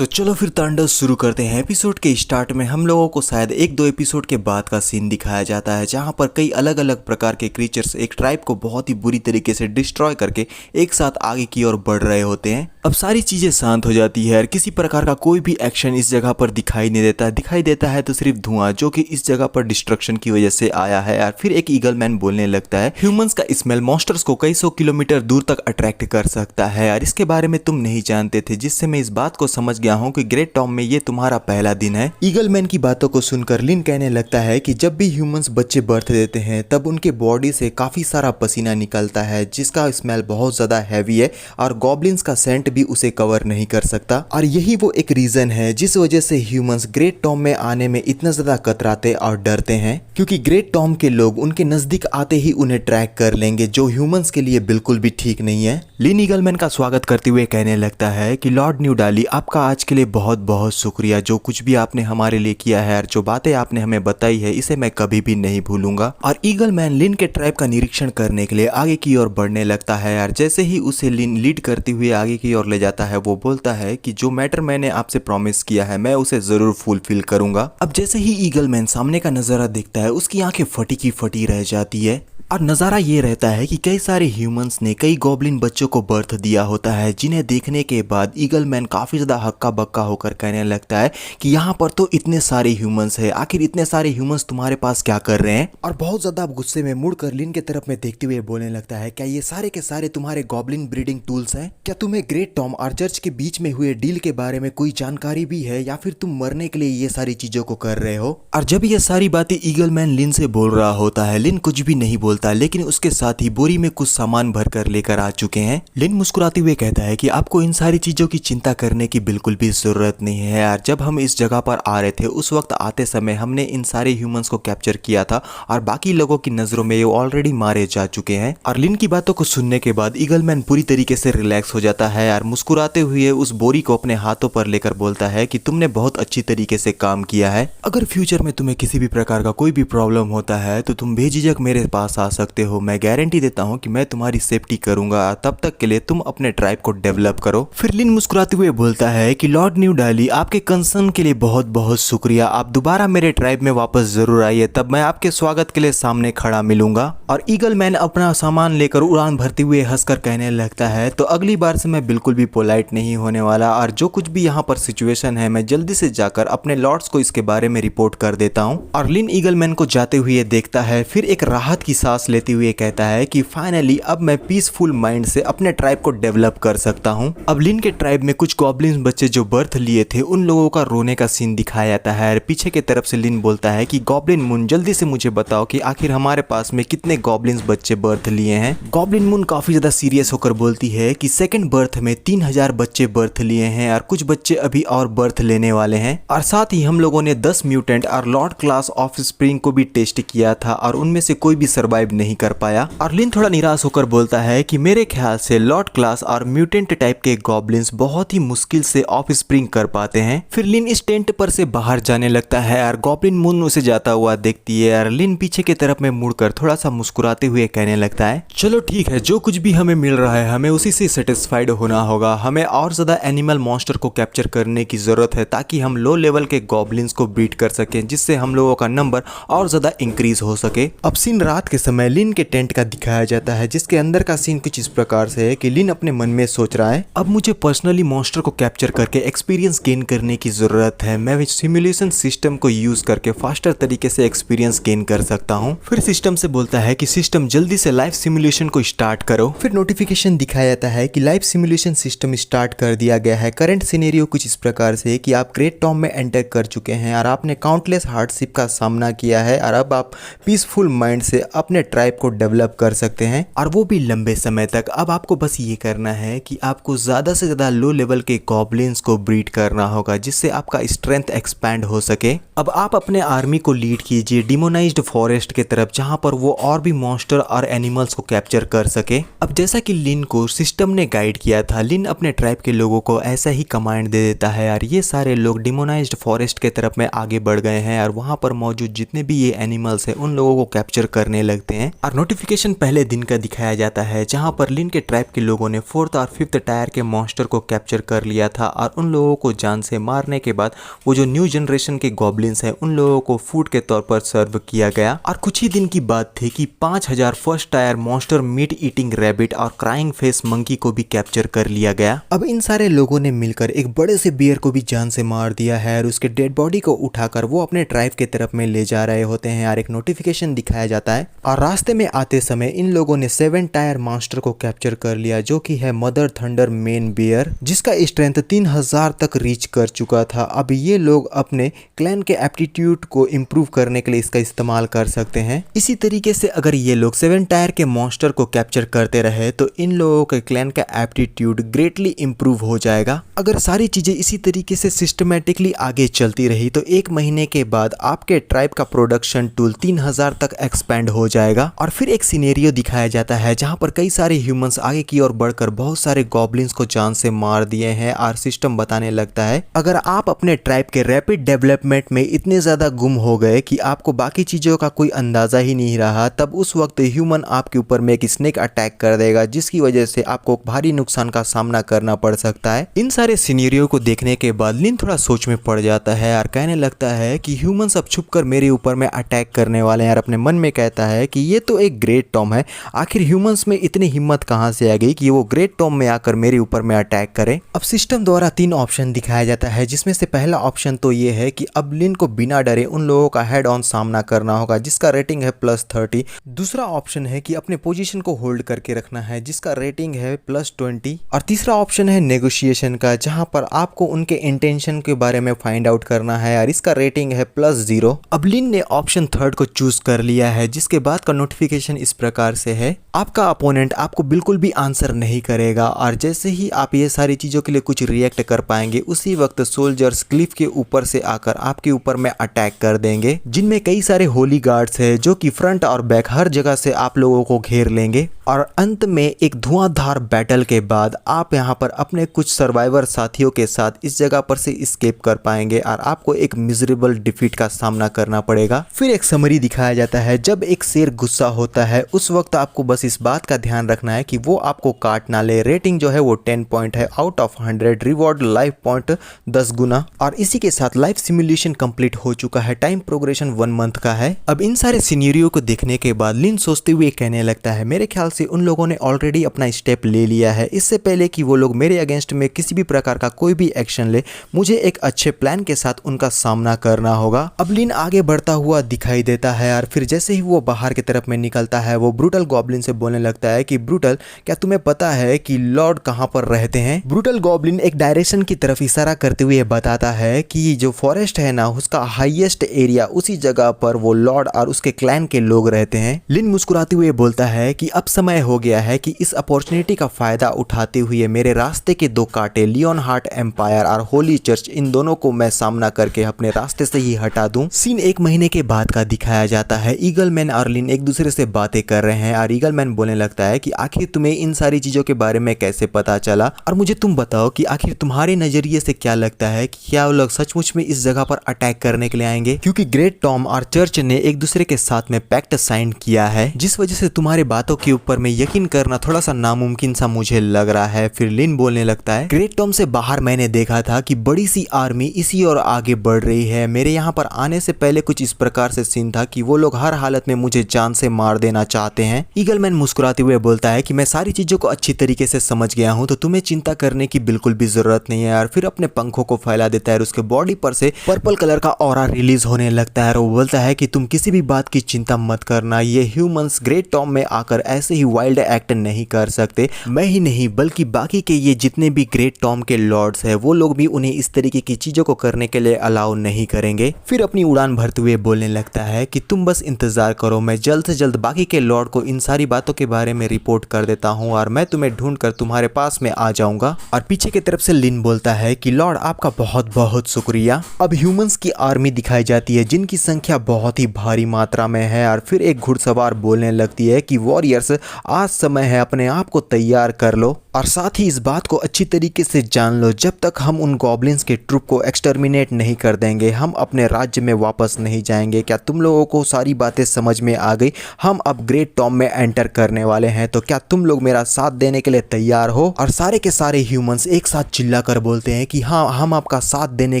तो चलो फिर तांडव शुरू करते हैं। एपिसोड के स्टार्ट में हम लोगों को शायद एक दो एपिसोड के बाद का सीन दिखाया जाता है जहां पर कई अलग अलग प्रकार के क्रीचर्स एक ट्राइब को बहुत ही बुरी तरीके से डिस्ट्रॉय करके एक साथ आगे की ओर बढ़ रहे होते हैं। अब सारी चीजें शांत हो जाती है और किसी प्रकार का कोई भी एक्शन इस जगह पर दिखाई नहीं देता। दिखाई देता है तो सिर्फ धुआं जो कि इस जगह पर डिस्ट्रक्शन की वजह से आया है। और फिर एक ईगल मैन बोलने लगता है ह्यूमंस का स्मेल मॉन्स्टर्स को कई सौ किलोमीटर दूर तक अट्रैक्ट कर सकता है और इसके बारे में तुम नहीं जानते थे, जिससे मैं इस बात को समझ गया हूँ कि ग्रेट टॉम में ये तुम्हारा पहला दिन है। ईगल मैन की बातों को सुनकर लिन कहने लगता है कि जब भी ह्यूमंस बच्चे बर्थ देते हैं तब उनके बॉडी से काफी सारा पसीना निकलता है जिसका स्मेल बहुत ज्यादा हैवी है और गॉब्लिन्स का सेंट भी उसे कवर नहीं कर सकता। और यही वो एक रीजन है जिस वजह से ह्यूमंस ग्रेट टॉम में आने में इतना ज्यादा कतराते और डरते हैं, क्योंकि ग्रेट टॉम के लोग उनके नजदीक आते ही उन्हें ट्रैक कर लेंगे, जो ह्यूमंस के लिए बिल्कुल भी ठीक नहीं है। लिन ईगलमैन का स्वागत करते हुए कहने लगता है कि लॉर्ड न्यू डाली, आपका आज के लिए बहुत बहुत शुक्रिया। जो कुछ भी आपने हमारे लिए किया है और जो बातें आपने हमें बताई है इसे मैं कभी भी नहीं भूलूंगा। और ईगल मैन लिन के ट्राइब का निरीक्षण करने के लिए आगे की ओर बढ़ने लगता है और जैसे ही उसे लिन लीड करते हुए आगे की ओर ले जाता है वो बोलता है कि जो मैटर मैंने आपसे प्रॉमिस किया है मैं उसे जरूर फुलफिल करूंगा। अब जैसे ही ईगल मैन सामने का नजारा देखता है उसकी आंखें फटी की फटी रह जाती है और नज़ारा ये रहता है कि कई सारे ह्यूमंस ने कई गॉब्लिन बच्चों को बर्थ दिया होता है, जिन्हें देखने के बाद ईगल मैन काफ़ी ज़्यादा हक्का बक्का होकर कहने लगता है कि यहाँ पर तो इतने सारे ह्यूमंस हैं, आखिर इतने सारे ह्यूमंस तुम्हारे पास क्या कर रहे हैं। और बहुत ज़्यादा गुस्से में मुड़कर लिन के तरफ में देखते हुए बोलने लगता है, क्या ये सारे के सारे तुम्हारे गॉब्लिन ब्रीडिंग टूल्स हैं? क्या तुम्हें ग्रेट टॉम और चर्च के बीच में हुए डील के बारे में कोई जानकारी भी है या फिर तुम मरने के लिए ये सारी चीज़ों को कर रहे हो? और जब ये सारी बातें ईगल मैन लिन से बोल रहा होता है, लिन कुछ भी नहीं बोलता, लेकिन उसके साथ ही बोरी में कुछ सामान भरकर लेकर आ चुके हैं। लिन मुस्कुराते हुए कहता है कि आपको इन सारी चीजों की चिंता करने की बिल्कुल भी जरूरत नहीं है यार। जब हम इस जगह पर आ रहे थे उस वक्त आते समय हमने इन सारे ह्यूमंस को कैप्चर किया था और बाकी लोगों की नजरों में ये ऑलरेडी मारे जा चुके हैं। और लिन की बातों को सुनने के बाद ईगल मैन पूरी तरीके से रिलैक्स हो जाता है और मुस्कुराते हुए उस बोरी को अपने हाथों पर लेकर बोलता है कि तुमने बहुत अच्छी तरीके से काम किया है। अगर फ्यूचर में तुम्हें किसी भी प्रकार का कोई भी प्रॉब्लम होता है तो तुम बेझिझक मेरे पास आ सकते हो। मैं गारंटी देता हूं कि मैं तुम्हारी सेफ्टी करूंगा। तब तक के लिए तुम अपने ट्राइब को डेवलप करो। फिर लिन मुस्कुराते हुए बोलता है कि लॉर्ड न्यू डाली, आपके कंसर्न के लिए बहुत बहुत शुक्रिया। आप दोबारा मेरे ट्राइब में वापस जरूर आइए, तब मैं आपके स्वागत के लिए सामने खड़ा मिलूंगा। और ईगल मैन अपना सामान लेकर उड़ान भरते हुए हंसकर कहने लगता है, तो अगली बार से मैं बिल्कुल भी पोलाइट नहीं होने वाला और जो कुछ भी यहाँ पर सिचुएशन है मैं जल्दी से जाकर अपने लॉर्ड्स को इसके बारे में रिपोर्ट कर देता हूँ। और लिन ईगल मैन को जाते हुए देखता है, फिर एक राहत की सांस लेते हुए कहता है कि फाइनली अब मैं पीसफुल माइंड से अपने ट्राइब को डेवलप कर सकता हूँ। अब लिन के ट्राइब में कुछ गॉब्लिन बच्चे जो बर्थ लिए थे उन लोगों का रोने का सीन दिखाया जाता है और पीछे की तरफ से लिन बोलता है कि गॉब्लिन मून जल्दी से मुझे बताओ कि आखिर हमारे पास में कितने गॉब्लिन बच्चे बर्थ लिए हैं। गॉब्लिन मून काफी ज्यादा सीरियस होकर बोलती है कि सेकंड बर्थ में 3000 बच्चे बर्थ लिए हैं और कुछ बच्चे अभी और बर्थ लेने वाले हैं। और साथ ही हम लोगों ने 10 म्यूटेंट और लॉर्ड क्लास ऑफ स्प्रिंग को भी टेस्ट किया था और उनमें से कोई भी सर्वाइव नहीं कर पाया। और लिन थोड़ा निराश होकर बोलता है कि मेरे ख्याल से लॉर्ड क्लास और म्यूटेंट टाइप के गॉब्लिन्स बहुत ही मुश्किल से ऑफ स्प्रिंग कर पाते हैं। फिर लिन इस टेंट पर से बाहर जाने लगता है और गॉब्लिन मून उसे जाता हुआ देखती है और लिन पीछे की तरफ में मुड़कर थोड़ा सा मुस्कुराते हुए कहने लगता है, चलो ठीक है, जो कुछ भी हमें मिल रहा है हमें उसी से सेटिस्फाइड होना होगा। हमें और ज्यादा एनिमल मॉन्स्टर को कैप्चर करने की जरूरत है ताकि हम लो लेवल के गॉब्लिन्स को बीट कर सकें, जिससे हम लोगों का नंबर और ज्यादा इंक्रीज हो सके। अब सीन रात के समय लिन के टेंट का दिखाया जाता है, जिसके अंदर का सीन कुछ इस प्रकार से है कि लिन अपने मन में सोच रहा है, अब मुझे पर्सनली मॉन्स्टर को कैप्चर करके एक्सपीरियंस गेन करने की जरूरत है। मैं सिमुलेशन सिस्टम को यूज करके फास्टर तरीके से एक्सपीरियंस गेन कर सकता हूँ। फिर सिस्टम से बोलता है कि सिस्टम जल्दी से लाइव सिमुलेशन को स्टार्ट करो। फिर नोटिफिकेशन दिखाया जाता है कि लाइव सिमुलेशन सिस्टम स्टार्ट कर दिया गया है। करंट सिनेरियो कुछ इस प्रकार से कि आप ग्रेट टॉम में एंटर कर चुके हैं और आपने काउंटलेस हार्डशिप का सामना किया है और अब आप पीसफुल माइंड से अपने ट्राइब को डेवलप कर सकते हैं, और वो भी लंबे समय तक। अब आपको बस ये करना है कि आपको ज्यादा से ज्यादा लो लेवल के गॉब्लिन्स को ब्रीड करना होगा, जिससे आपका स्ट्रेंथ एक्सपैंड हो सके। अब आप अपने आर्मी को लीड कीजिए डिमोनाइज्ड फॉरेस्ट के तरफ, जहां पर वो और भी मॉन्स्टर और एनिमल्स को कैप्चर कर सके। अब जैसा कि लिन को सिस्टम ने गाइड किया था, लिन अपने ट्राइब के लोगों को ऐसा ही कमांड दे देता है और ये सारे लोग डिमोनाइज्ड फॉरेस्ट के तरफ में आगे बढ़ गए हैं और वहां पर मौजूद जितने भी ये एनिमल्स हैं उन लोगों को कैप्चर करने लगते हैं। और नोटिफिकेशन पहले दिन का दिखाया जाता है, जहां पर लिन के ट्राइब के लोगों ने 4th और 5th टायर के मॉन्स्टर को कैप्चर कर लिया था और और उन लोगों को जान से मारने के बाद वो जो न्यू जनरेशन के गॉब्लिन्स हैं उन लोगों को फूड के तौर पर सर्व किया गया। और कुछ ही दिन की बात थी कि 5000 first tier monster meat eating rabbit और क्राइंग फेस मंकी को भी कैप्चर कर लिया गया। अब इन सारे लोगों ने मिलकर एक बड़े से बियर को भी जान से मार दिया है और उसके डेड बॉडी को उठाकर वो अपने ट्राइब के तरफ में ले जा रहे होते हैं और एक नोटिफिकेशन दिखाया जाता है और रास्ते में आते समय इन लोगों ने 7 टायर मॉन्स्टर को कैप्चर कर लिया जो कि है मदर थंडर मेन बियर, जिसका स्ट्रेंथ 3000 तक रीच कर चुका था। अब ये लोग अपने क्लैन के एप्टीट्यूड को इम्प्रूव करने के लिए इसका इस्तेमाल कर सकते हैं। इसी तरीके से अगर ये लोग 7 टायर के मॉन्स्टर को कैप्चर करते रहे तो इन लोगों के क्लैन का एप्टीट्यूड ग्रेटली इम्प्रूव हो जाएगा। अगर सारी चीजें इसी तरीके से सिस्टमेटिकली आगे चलती रही तो 1 महीने के बाद आपके ट्राइब का प्रोडक्शन टूल 3000 तक एक्सपेंड हो जाएगा। और फिर एक सिनेरियो दिखाया जाता है जहां पर कई सारे ह्यूमंस आगे की ओर बढ़कर बहुत सारे गॉब्लिन्स को जान से मार दिए हैं और सिस्टम बताने लगता है अगर आप अपने ट्राइब के रैपिड डेवलपमेंट में इतने ज्यादा गुम हो गए कि आपको बाकी चीजों का कोई अंदाजा ही नहीं रहा, तब उस वक्त ह्यूमन आपके ऊपर में एक स्नेक अटैक कर देगा जिसकी वजह से आपको भारी नुकसान का सामना करना पड़ सकता है। इन सारे सिनेरियो को देखने के बाद लिन थोड़ा सोच में पड़ जाता है और कहने लगता है कि ह्यूमंस अब छुपकर मेरे ऊपर में अटैक करने वाले हैं और अपने मन में कहता है कि ये तो एक ग्रेट टॉम है, आखिर ह्यूमंस में इतनी हिम्मत कहां से आ गई कि वो ग्रेट टॉम में आकर मेरे ऊपर में अटैक करे। अब सिस्टम द्वारा 3 ऑप्शन दिखाया जाता है जिसमें से पहला ऑप्शन तो ये है कि अब लिन को बिना डरे उन लोगों का हेड ऑन सामना करना होगा जिसका रेटिंग है +30। दूसरा ऑप्शन है कि अपने पोजीशन को होल्ड करके रखना है जिसका रेटिंग है +20। और तीसरा ऑप्शन है नेगोशिएशन का जहां पर आपको उनके इंटेंशन के बारे में फाइंड आउट करना है और इसका रेटिंग है +0। अब लिन ने ऑप्शन 3 को चूज कर लिया है जिसके बाद का नोटिफिकेशन इस प्रकार से है, आपका अपोनेंट आपको बिल्कुल भी आंसर नहीं करेगा और जैसे ही आप ये सारी चीजों के लिए कुछ रिएक्ट कर पाएंगे उसी वक्त सोल्जर्स क्लिफ के ऊपर से आकर आपके ऊपर में अटैक कर देंगे जिनमें कई सारे होली गार्ड्स है जो कि फ्रंट और बैक हर जगह से आप लोगों को घेर लेंगे। और अंत में एक धुआंधार बैटल के बाद आप यहाँ पर अपने कुछ सर्वाइवर साथियों के साथ इस जगह पर से एस्केप कर पाएंगे और आपको एक मिजरेबल डिफीट का सामना करना पड़ेगा। फिर एक समरी दिखाया जाता है, जब एक शेर गुस्सा होता है उस वक्त आपको बस इस बात का ध्यान रखना है कि वो आपको काट ना ले। रेटिंग जो है वो 10 पॉइंट है out of 100, reward life point 10 गुना। और इसी के साथ लाइफ सिमुलेशन कंप्लीट हो चुका है, टाइम प्रोग्रेशन 1 मंथ का है। अब इन सारे सिनेरियो को देखने के बाद लिन सोचते हुए कहने लगता है, मेरे ख्याल से उन लोगों ने ऑलरेडी अपना स्टेप ले लिया है। इससे पहले कि वो लोग मेरे अगेंस्ट में किसी भी प्रकार का कोई भी एक्शन ले, मुझे एक अच्छे प्लान के साथ उनका सामना करना होगा। अब लिन आगे बढ़ता हुआ दिखाई देता है और फिर जैसे ही वो बाहर की तरफ में निकलता है वो ब्रूटल गॉब्लिन से बोलने लगता है कि ब्रूटल, क्या तुम्हें पता है कि लॉर्ड कहां पर रहते हैं? ब्रूटल गॉब्लिन एक डायरेक्शन की तरफ इशारा करते हुए बताता है कि जो फॉरेस्ट है ना उसका हाईएस्ट एरिया, उसी जगह पर वो लॉर्ड और उसके क्लैन के लोग रहते हैं। लिन मुस्कुराते हुए बोलता है कि अब समय हो गया है कि इस अपॉर्चुनिटी का फायदा उठाते हुए मेरे रास्ते के 2 कांटे लियोन हार्ट एम्पायर और होली चर्च, इन दोनों को मैं सामना करके अपने रास्ते से ही हटा दूं। सीन 1 महीने के बाद का दिखाया जाता है। ईगल मैन और लिन एक दूसरे से बातें कर रहे हैं और ईगल मैन बोलने लगता है कि आखिर तुम्हें इन सारी चीजों के बारे में कैसे पता चला, और मुझे तुम बताओ कि आखिर तुम्हारे नजरिए से क्या लगता है कि क्या वो लोग सचमुच में इस जगह पर अटैक करने के लिए आएंगे? क्योंकि ग्रेट टॉम और चर्च ने एक दूसरे के साथ में पैक्ट साइन किया है, जिस वजह से तुम्हारे बातों के ऊपर में यकीन करना थोड़ा सा नामुमकिन सा मुझे लग रहा है। फिर लिन बोलने लगता है, ग्रेट टॉम से बाहर मैंने देखा था कि बड़ी सी आर्मी इसी और आगे बढ़ रही है। मेरे यहाँ पर आने से पहले कुछ इस प्रकार से सीन था कि वो लोग हर हालत में मुझे जान से मार देना चाहते हैं। ईगल मैन मुस्कुराते हुए बोलता है कि मैं सारी चीजों को अच्छी तरीके से समझ गया हूँ, तो तुम्हें चिंता करने की बिल्कुल भी जरूरत नहीं है यार। फिर अपने पंखों को फैला देता है और उसके बॉडी पर से पर्पल कलर का ऑरा रिलीज होने लगता है और वो बोलता है कि तुम किसी भी बात की चिंता मत करना, ये ह्यूमंस ग्रेट टॉम में आकर ऐसे ही वाइल्ड एक्ट नहीं कर सकते। मैं ही नहीं बल्कि बाकी के ये जितने भी ग्रेट टॉम के लॉर्ड्स है वो लोग भी उन्हें इस तरीके की चीजों को करने के लिए अलाउ नहीं करेंगे। फिर अपनी उड़ान भरते हुए बोलने लगता है कि तुम बस इंतजार करो, मैं जल्द से जल्द बाकी के लॉर्ड को इन सारी बातों के बारे में रिपोर्ट कर देता हूँ और मैं तुम्हें ढूंढ कर तुम्हारे पास में आ जाऊंगा। और पीछे की तरफ से लिन बोलता है कि लॉर्ड आपका बहुत बहुत शुक्रिया। अब ह्यूमंस की आर्मी दिखाई जाती है जिनकी संख्या बहुत ही भारी मात्रा में है और फिर एक घुड़सवार बोलने लगती है कि वॉरियर्स आज समय है, अपने आप को तैयार कर लो। और साथ ही इस बात को अच्छी तरीके से जान लो, जब तक हम उन गॉब्लिन्स के ट्रुप को एक्सटर्मिनेट नहीं कर देंगे हम अपने राज्य में वापस नहीं जाएंगे। क्या तुम लोगों को सारी बातें समझ में आ गई? हम अब ग्रेट टॉम में एंटर करने वाले हैं, तो क्या तुम लोग मेरा साथ देने के लिए तैयार हो? और सारे के सारे ह्यूमंस एक साथ चिल्ला कर बोलते हैं कि हाँ, हम आपका साथ देने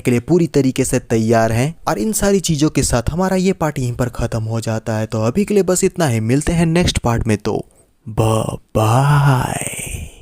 के लिए पूरी तरीके से तैयार हैं। और इन सारी चीज़ों के साथ हमारा ये पार्ट यहीं पर ख़त्म हो जाता है। तो अभी के लिए बस इतना ही, मिलते हैं नेक्स्ट पार्ट में। तो बाय।